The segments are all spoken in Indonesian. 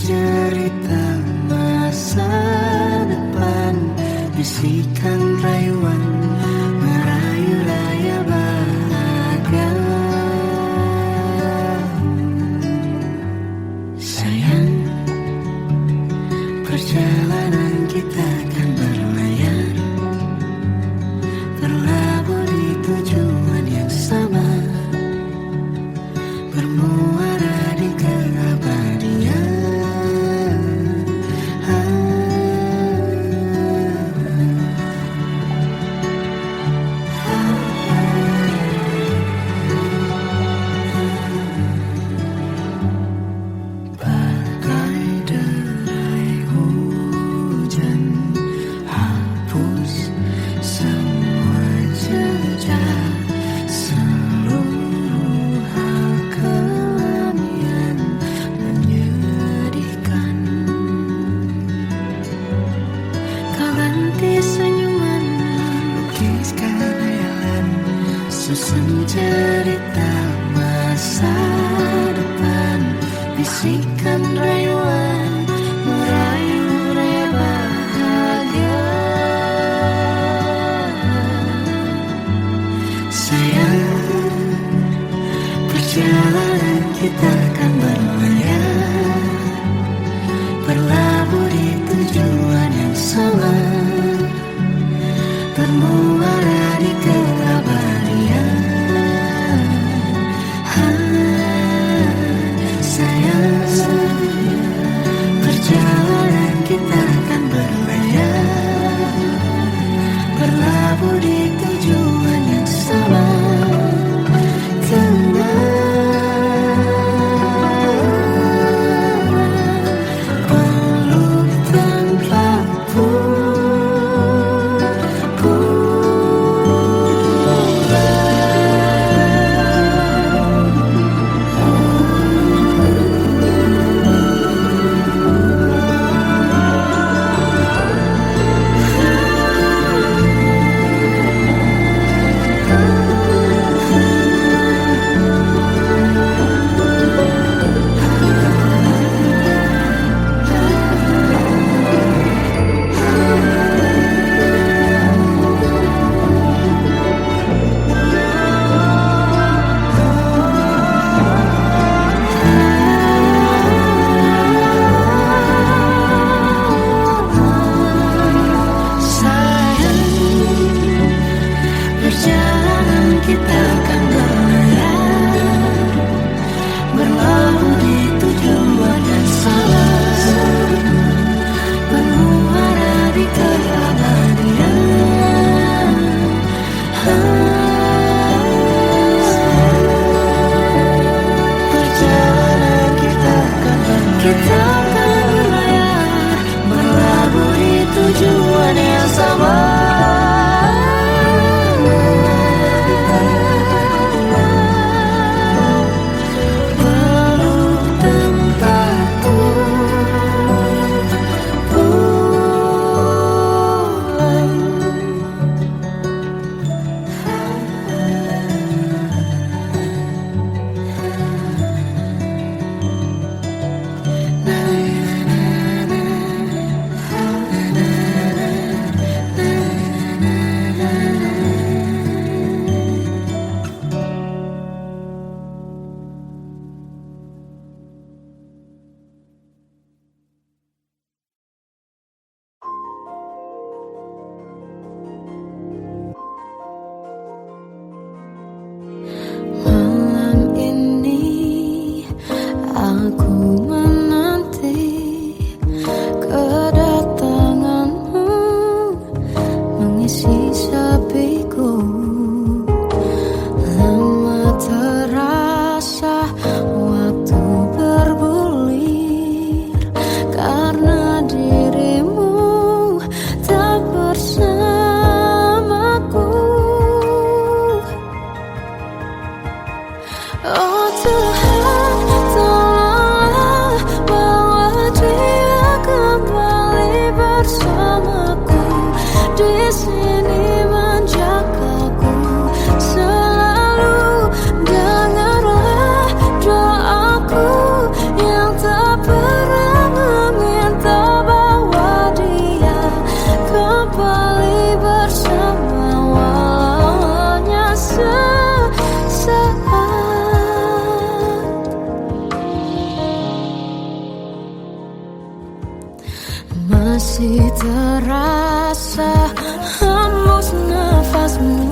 cerita masa depan, bisikan rayuan merayu raya bahagia. Sayang, perjalanan kita akan berlayar, berlabuh di tujuan yang sama, bermuara di keabadian. Bagai derai hujan, hapus semua jejak, seluruh hal kelam yang menyedihkan. Kau ganti senyuman, lukiskan hayalan, susun cerita masa depan, bisikan rayuan merayu raya bahagia. Sayang, perjalanan kita akan berlayar, berlabuh di tujuan yang sama, bermuara di keabadian. Sayang, perjalanan kita akan berlayar, berlabuh di tujuan yang sama. Peluk tempatku, perjalanan kita akan berlayar, berlabuh di tujuan yang sama, bermuara di keabadian. Perjalanan kita akan berlayar, berlabuh di tujuan yang sama. Masih terasa hembus nafasmu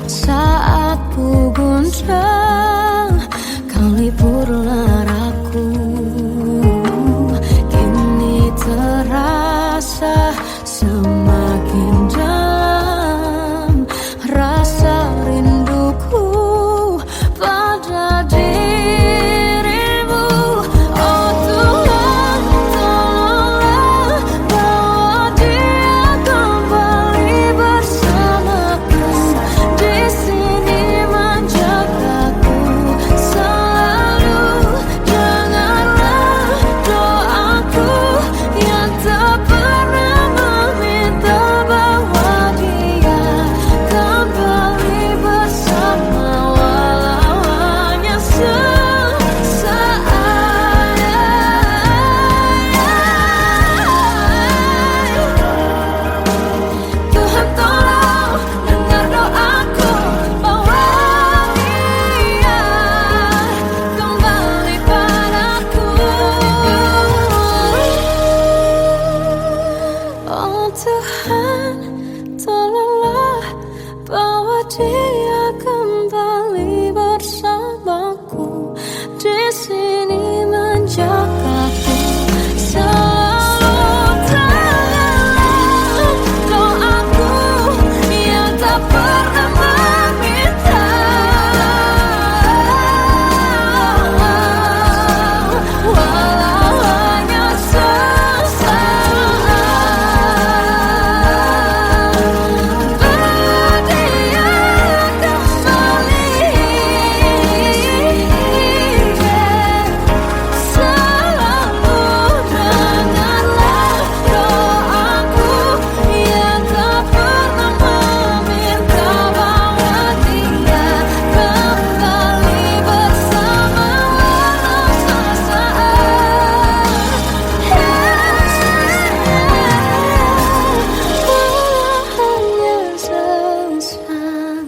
saat ku guncang kau libur laraku. Kini terasa semakin dalam rasa rinduku pada dirimu. Oh Tuhan, tolonglah bawa dia kembali bersamaku. Di sini menjagaku selalu. Janganlah doaku yang tak pernah meminta bawa dia kembali bersama, walau hanya sesaat. Tuhan tolong dengar doaku, bawa dia kembali padaku. Oh Tuhan, tolonglah bawa dia kembali bersamaku. Di sini menjagaku selalu. Janganlah doaku yang tak pernah meminta, walau hanya sesaat. Berdia kembali selalu. Dengarlah doaku yang tak pernah meminta bawa dia kembali bersama, walau sesaat. Walau hanya sesaat.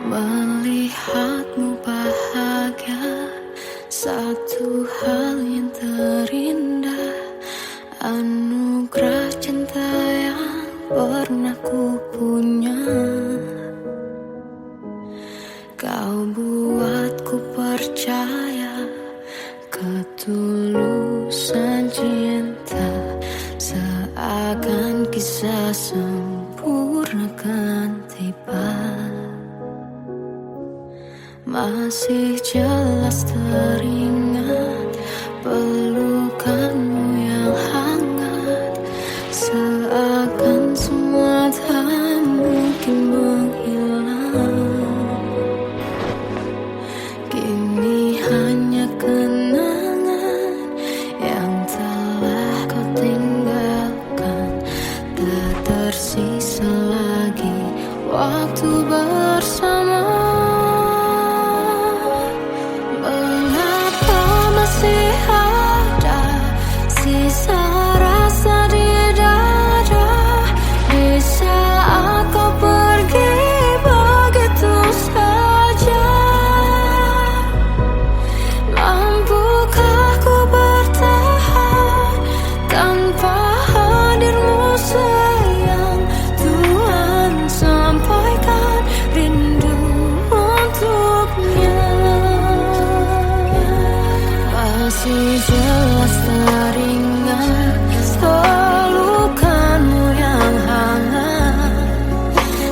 Melihatmu bahagia, satu hal yang terindah, anugerah cinta yang pernah ku punya. Kau buatku percaya ketulusan cinta, seakan kisah sempurna kan tiba. Masih jelas teringat pelukanmu yang hangat, seakan semua tak mungkin menghilang. Kini hanya kenangan yang telah kau tinggalkan, tak tersisa lagi waktu bersama. Mengapa masih ada sisa rasa di dada, di saat kau pergi begitu saja? Mampukah ku bertahan tanpa hadirmu sayang? Tuhan sampaikan rindu untuknya. Masih jelas teringat pelukanmu yang hangat,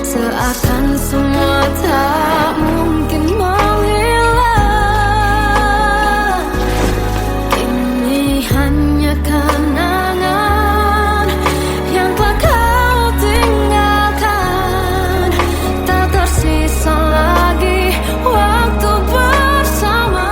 seakan semua tak mungkin menghilang. Kini hanya kenangan yang telah kau tinggalkan, tak tersisa lagi waktu bersama.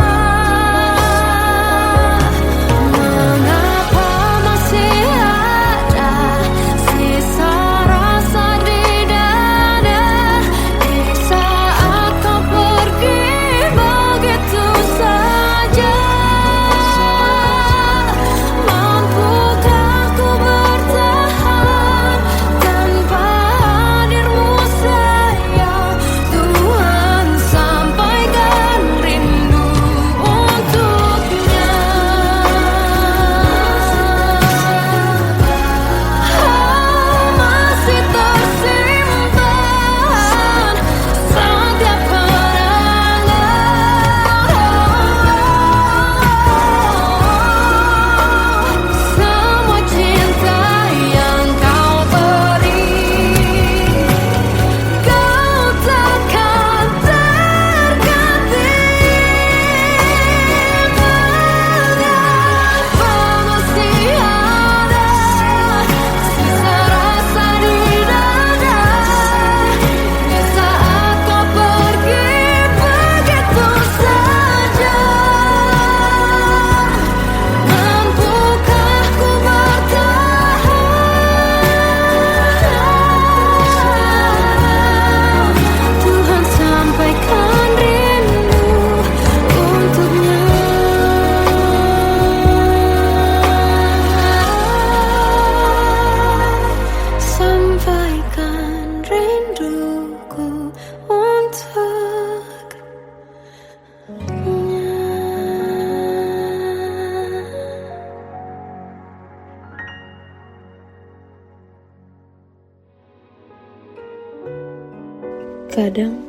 Kadang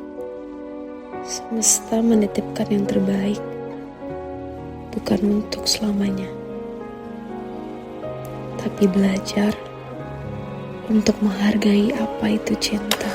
semesta menitipkan yang terbaik, bukan untuk selamanya, tapi belajar untuk menghargai apa itu cinta.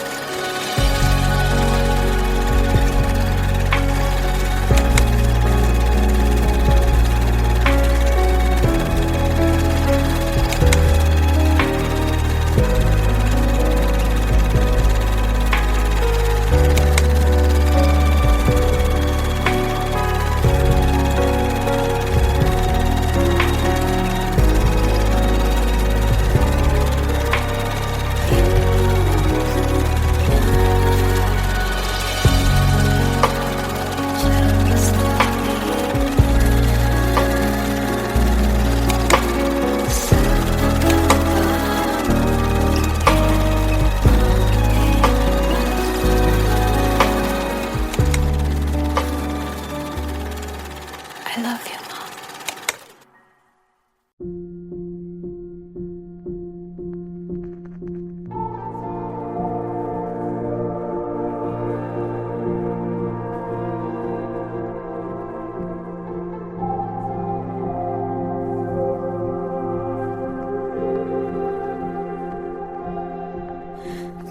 I love you, Mom.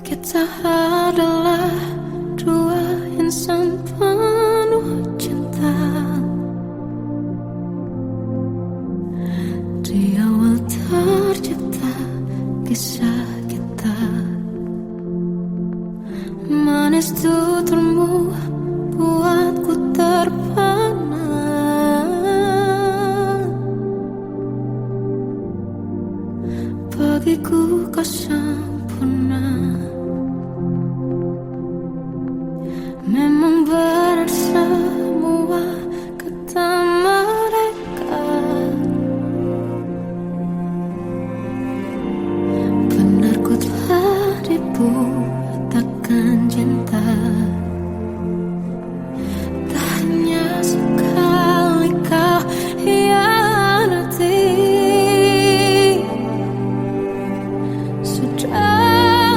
Kita adalah dua insan penuh cinta. Di awal tercipta kisah kita, manis tuturmu buatku terpana. Bagiku kau sempurna, memang benar semua kata mereka. Benar ku telah dibutakan cinta, tak hanya sekali kau hianati. Sudah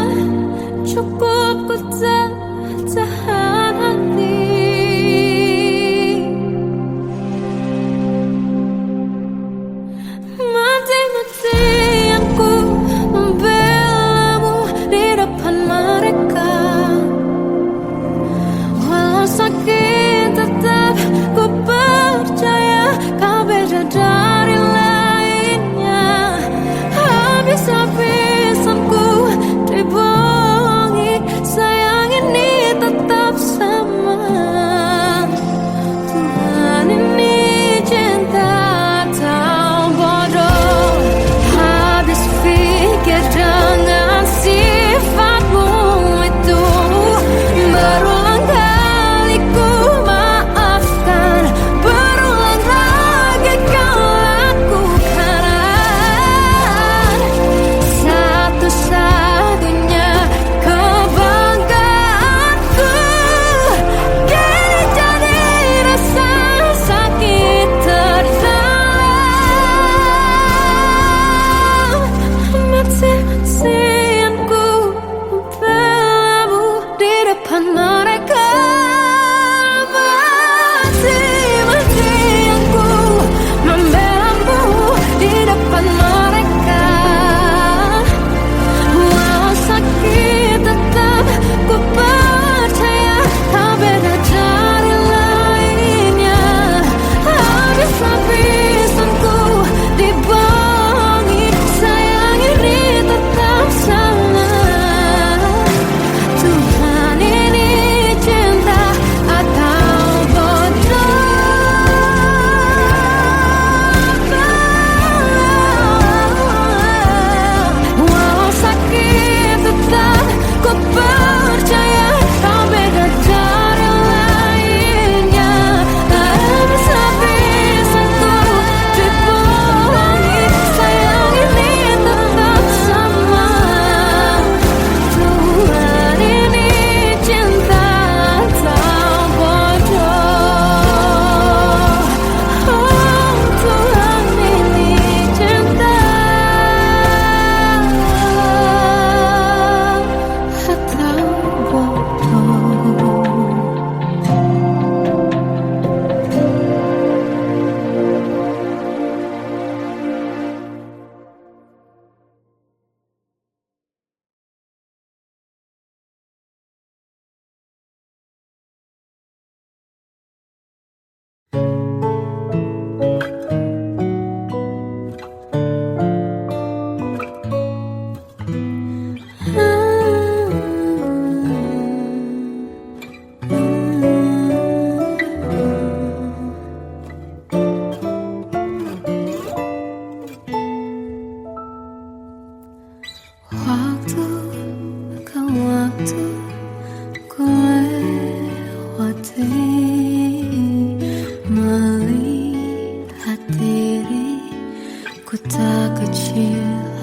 suci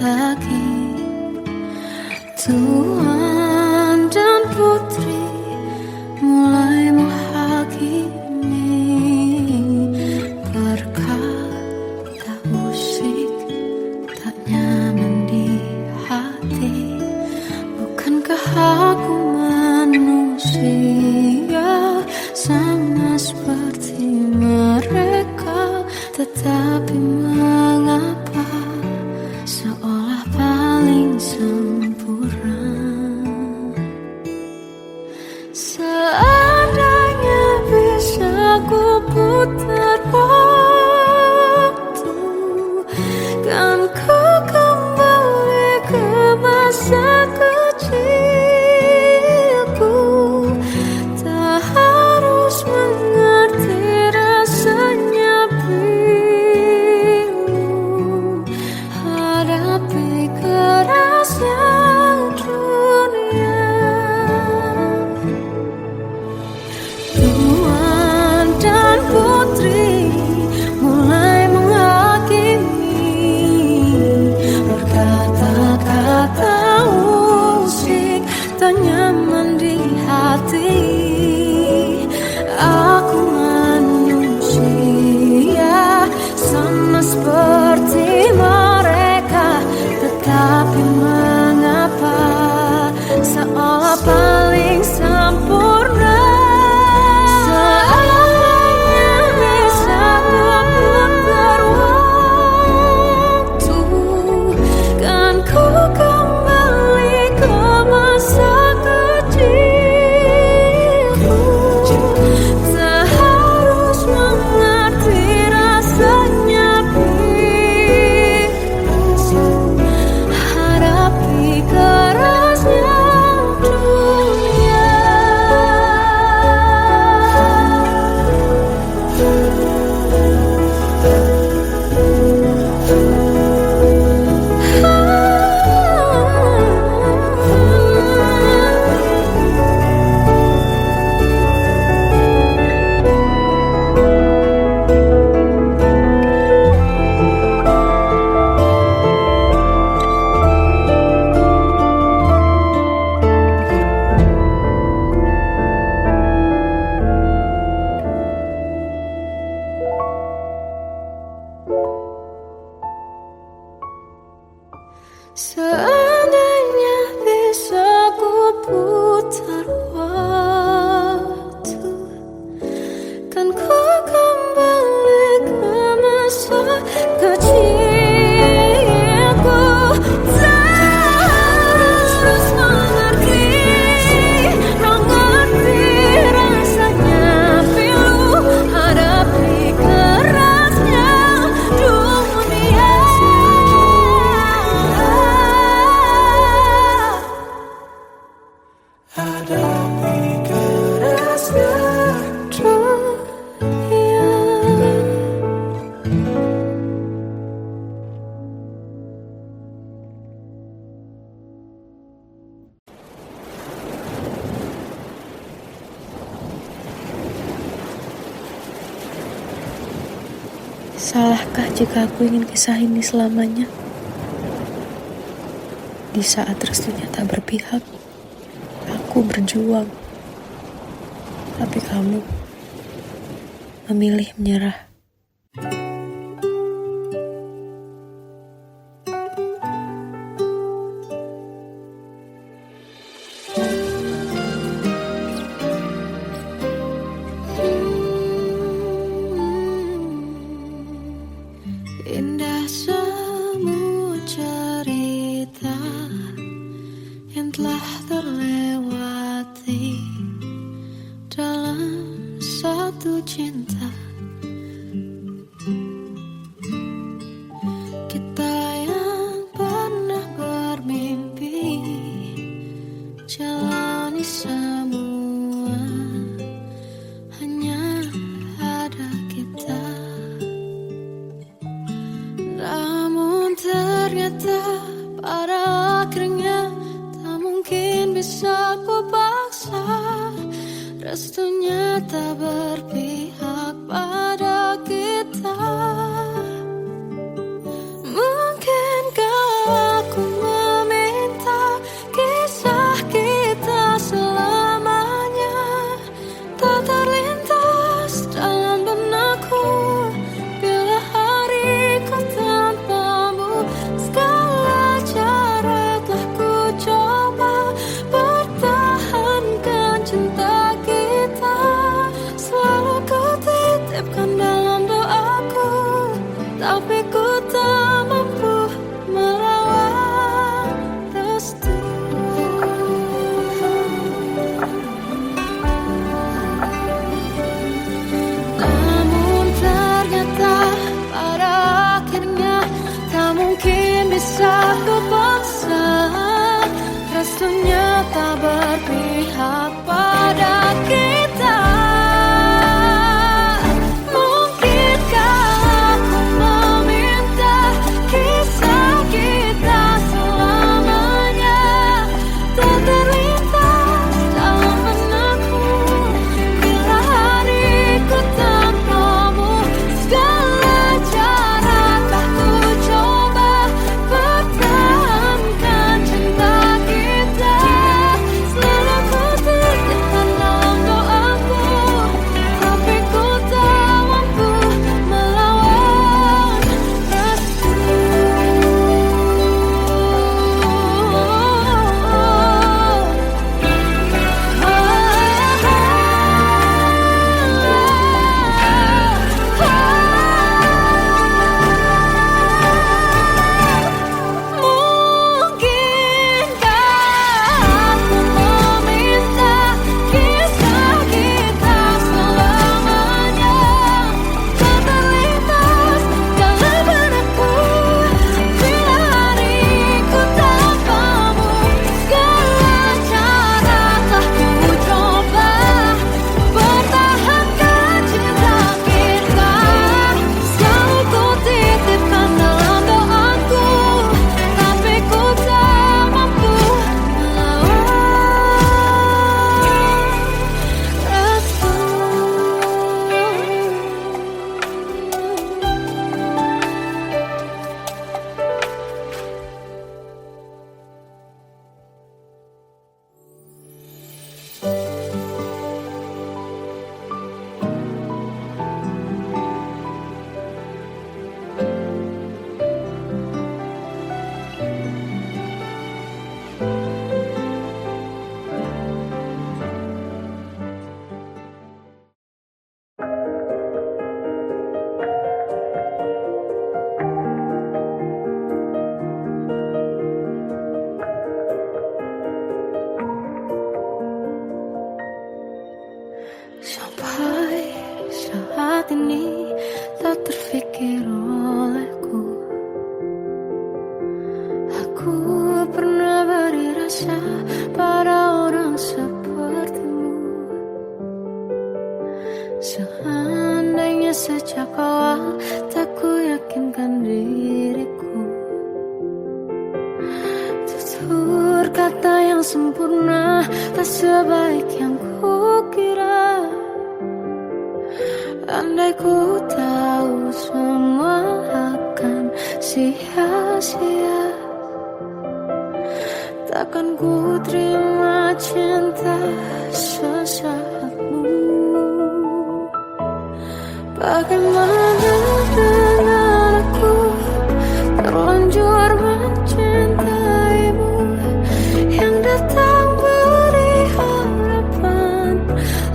lagi. Tuhan dan putri mulai menghakimi. Berkata usik tak nyaman di hati. Bukankah aku manusia sama seperti mereka? Tetapi mengapa seolah paling sempurna? Seandainya bisa ku putar waktu, kan ku kembali ke masa kecilku. Tak harus mengerti rasanya bingung hadapi kerasnya dunia. Tuhan dan putri mulai menghakimi. Berkata-kata usik tak nyaman di hati. Aku manusia sama seperti mereka. Tetapi mengapa seolah paling sempurna? Seandainya bisa ku putar waktu, kan ku kembali ke masa kecilku. Tak harus mengerti rasanya bingung hadapi kerasnya dunia. Seandainya bisa ku putar waktu, kan ku kembali ke masa kecilku. Tak harus mengerti rasanya pilu hadapi kerasnya dunia. Hadapi kerasnya dunia. Salahkah jika aku ingin kisah ini selamanya? Di saat restunya tak berpihak, aku berjuang. Tapi kamu memilih menyerah. Indah semua cerita yang telah terlewati dalam satu cinta. Kita yang pernah bermimpi jalani semua, hanya ada kita. Namun ternyata pada akhirnya tak mungkin bisa ku paksa. Restunya tak berpihak pada kita. Mungkin terfikir olehku. Aku pernah beri rasa pada orang sepertimu. Seandainya sejak awal tak ku yakinkan diriku, tutur kata yang sempurna tak sebaik yang ku kira. Andai ku tahu semua akan sia-sia, takkan ku terima cinta sesaatmu. Bagaimana dengan aku terlanjur mencintaimu, yang datang beri harapan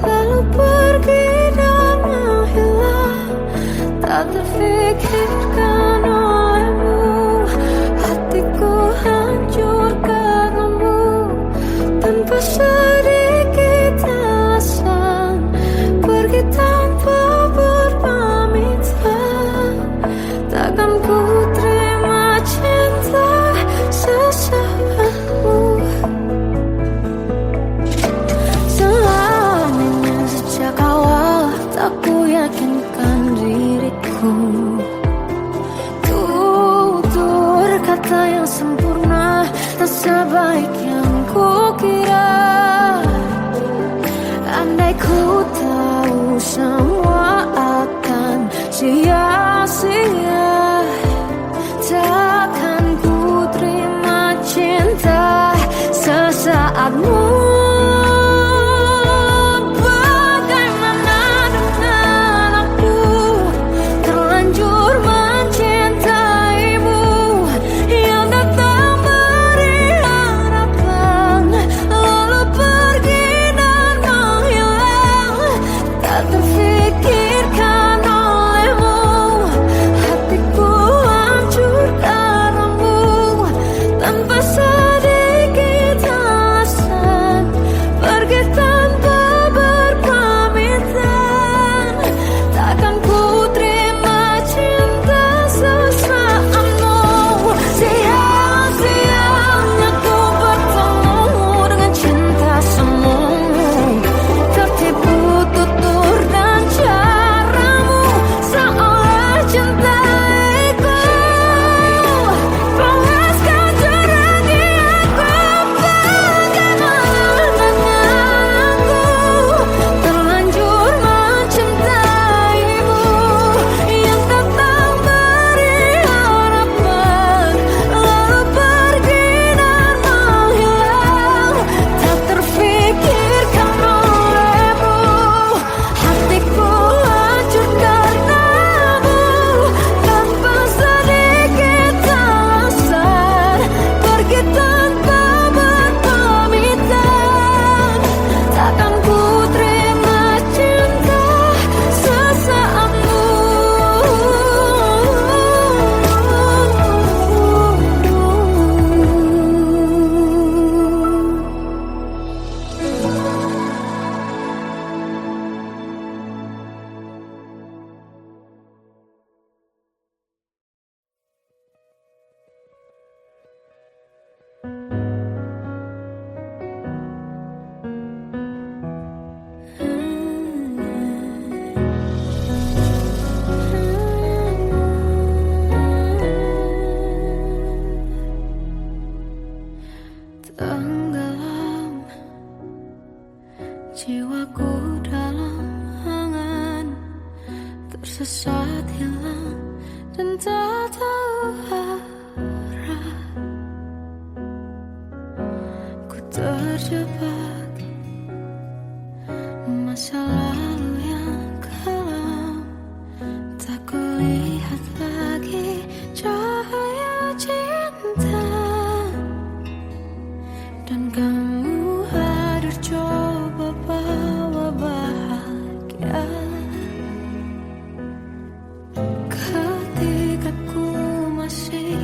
lalu pergi dan menghilang. Tak terfikirkan olehmu, hatiku hancur karenamu. Tanpa sedikit alasan pergi tanpa berpamitan. Takkan ku terima cinta sesaatmu. Seandainya sejak awal tak ku yakinkan diriku, tutur kata yang sempurna tak sebaik yang ku kira. Andai ku tahu semua akan sia-sia, takkan ku terima cinta sesaatmu. Bagaimana dengan aku terlanjur mencintaimu, yang datang beri harapan lalu pergi dan menghilang. Tak terfikirkan olehmu, hatiku hancur karenamu. Tanpa sedikit alasan pergi tanpa berpamitan. Takkan ku terima cinta sesaatmu. Sia-sianya ku bertemu dengan cinta semu, tertipu tutur dan caramu seolah cintaiku. Panaskan jurang di aku. Bagaimana dengan aku terlanjur mencintaimu, yang datang beri harapan lalu pergi dan menghilang. Tak terfikirkan olehmu, hatiku hancur karenamu. Tanpa sedikit alasan pergi tanpa berpamitan. Takkan ku terima cinta sesaatmu. Tenggelam jiwaku dalam angan, tersesat hilang dan tak tahu arah. Ku terjebak masa lalu yang kelam, tak kulihat lagi cahaya cinta. Dan kamu hadir coba bawa bahagia. Ketika ku masih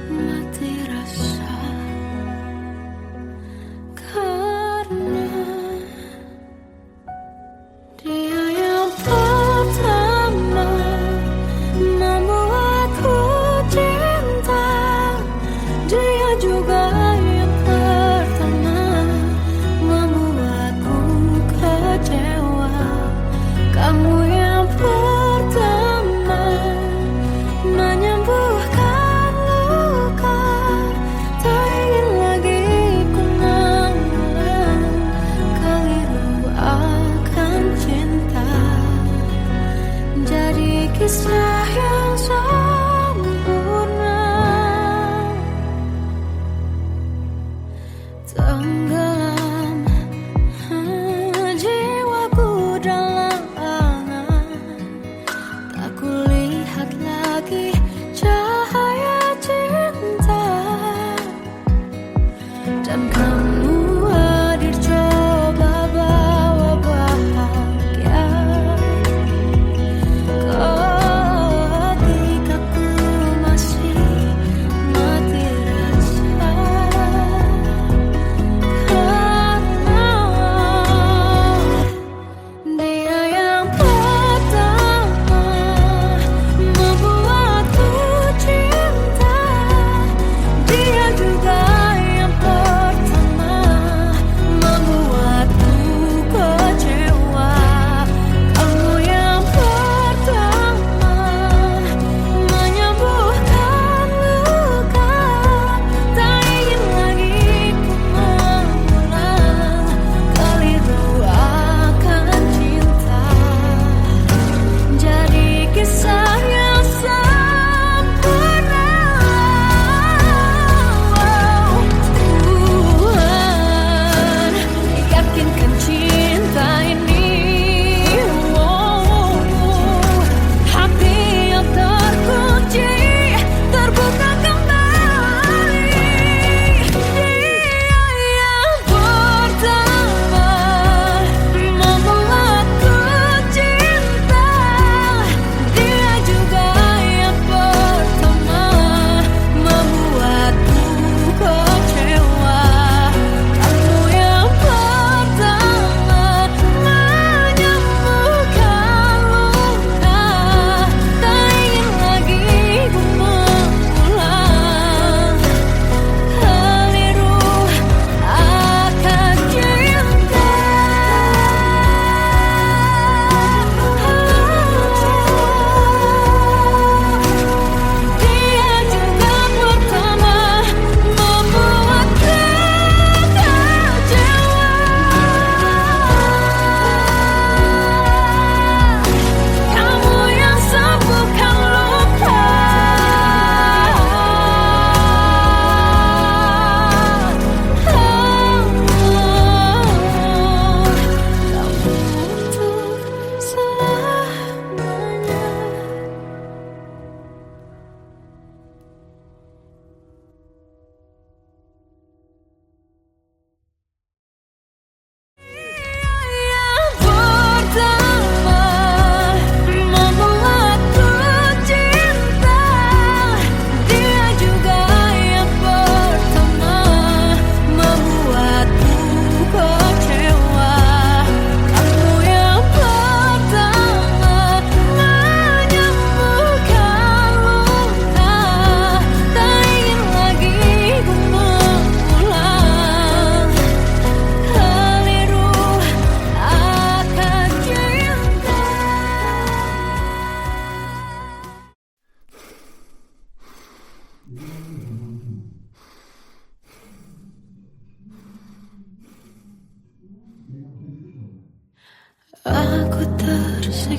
mati rasa, karena dia yang pertama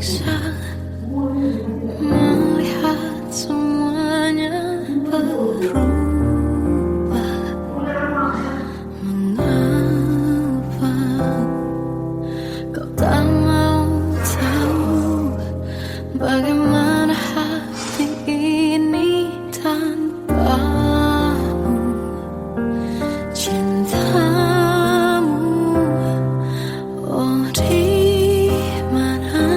tersiksa melihat semuanya berubah. Mengapa kau tak mau tahu bagaimana hati ini tanpamu? Cintamu, oh di mana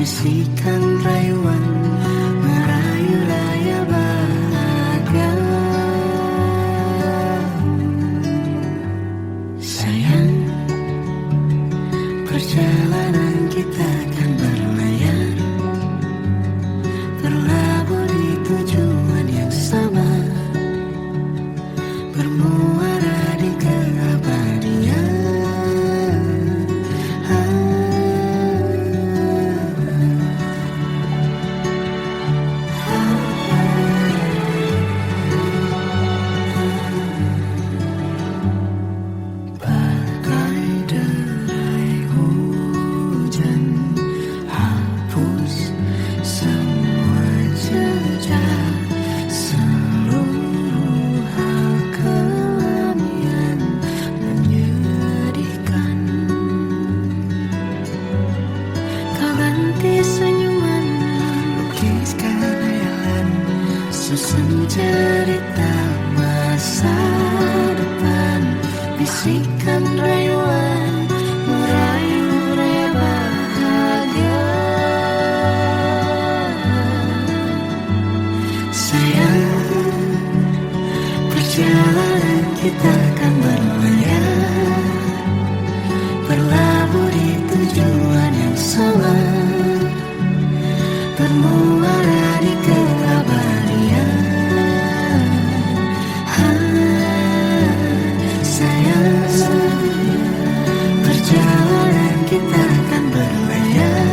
bisikan rayuan merayu raya bahagia. Sayang, perjalanan kita kan berlayar, berlabuh di tujuan yang sama, bermuara di keabadian. Bagai derai hujan, hapus semua jejak, seluruh hal kelam yang menyedihkan. Kau ganti senyuman, lukiskan hayalan, susun cerita masa depan, bisikan rayuan merayu raya bahagia. Sayang, perjalanan kita kan berlayar, berlabuh di tujuan yang sama, bermuara di keabadian. Sayang, perjalanan kita kan berlayar,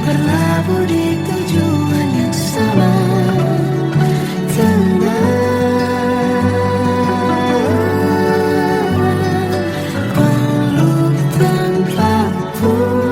berlabuh di tujuan yang sama. Peluk tanpa pun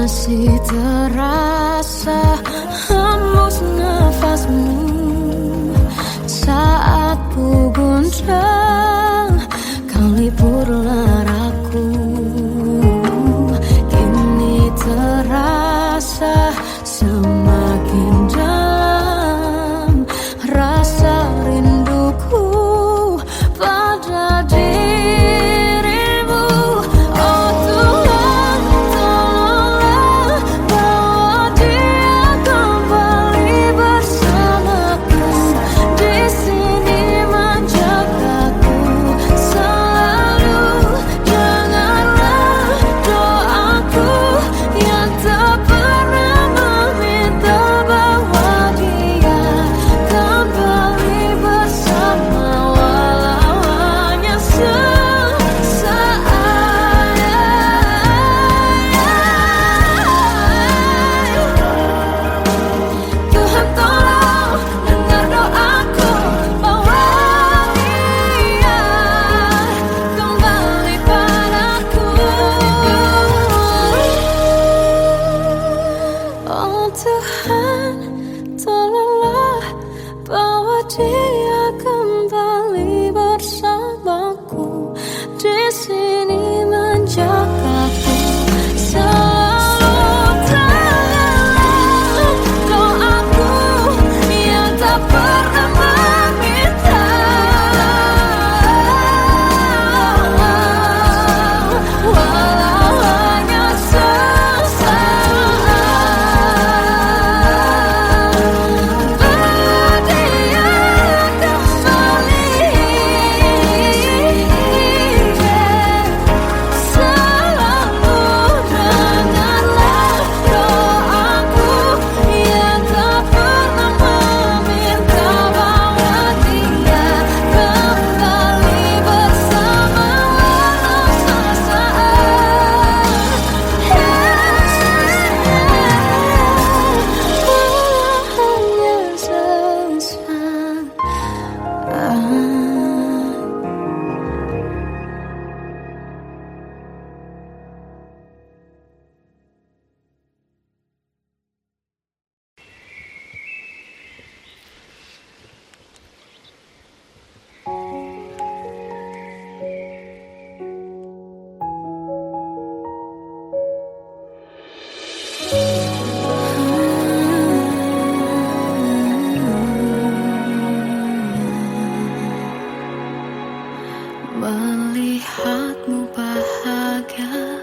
masih terasa hembus nafasmu saat ku guncang, kau liburlah raku. Kini terasa semakin dalam rasa rinduku pada dirimu. Oh Tuhan, tolonglah bawa dia kembali bersamaku. Di sini menjagaku selalu. Janganlah doaku yang tak pernah meminta bawa dia kembali bersama, walau hanya sesaat. Tuhan tolong dengar doaku, bawa dia kembali padaku. Oh Tuhan, tolonglah bawa dia kembali bersamaku. Di sini menjagaku selalu. Tanganlah doaku yang tak pernah meminta, walau hanya sesaat. Bawa dia kembali selalu. Dengarlah doaku yang tak pernah meminta, bawa dia kembali bersama, walau sesaat. Hanya sesaat. Melihatmu bahagia,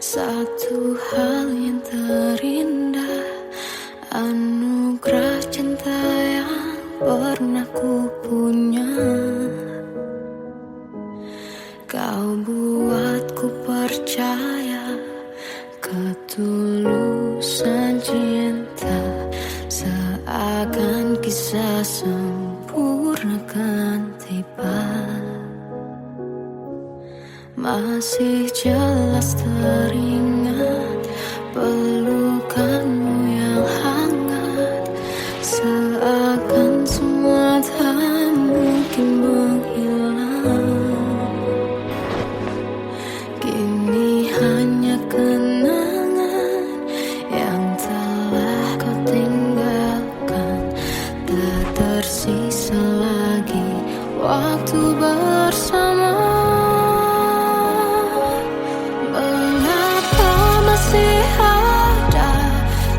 satu hal yang terindah, anugerah cinta yang pernah ku punya. Kau buatku percaya ketulusan cinta, seakan kisah sempurna kan tiba. Masih jelas teringat pelukanmu yang hangat, seakan semua tak mungkin menghilang. Kini hanya kenangan yang telah kau tinggalkan, tak tersisa lagi waktu bersama. Mengapa masih ada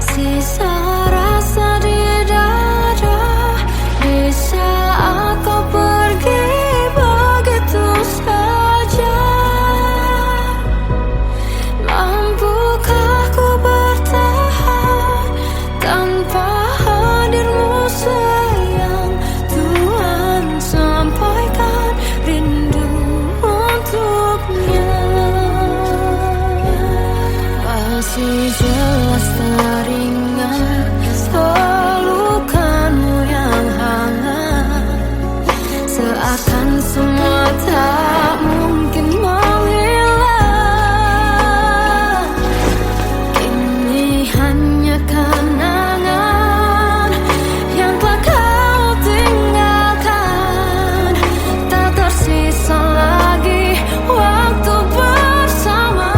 sisa rasa di dada, di saat kau pergi begitu saja? Mampukah ku bertahan tanpa hadirmu sayang? Tuhan sampaikan rindu untuknya. Masih jelas teringat pelukanmu yang hangat, seakan semua tak mungkin menghilang. Kini hanya kenangan yang telah kau tinggalkan, tak tersisa lagi waktu bersama.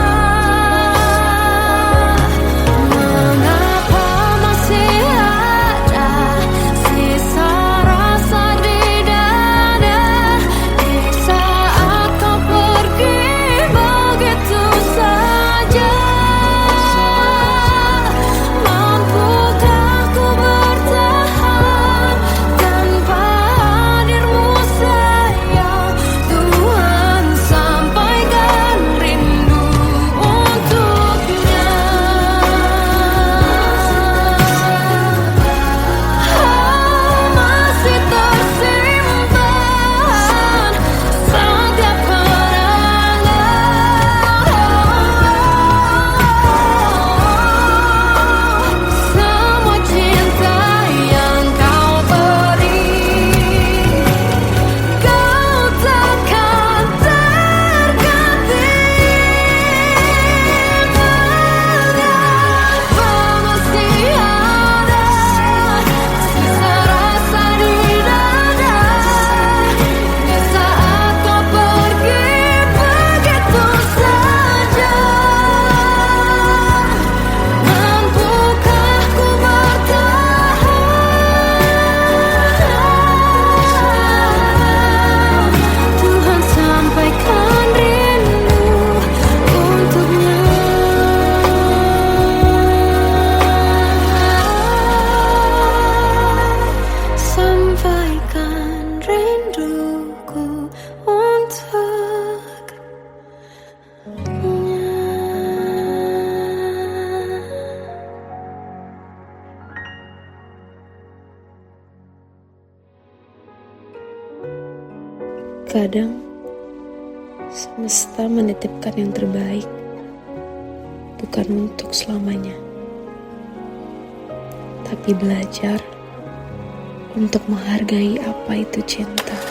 Terkadang semesta menitipkan yang terbaik, bukan untuk selamanya, tapi belajar untuk menghargai apa itu cinta.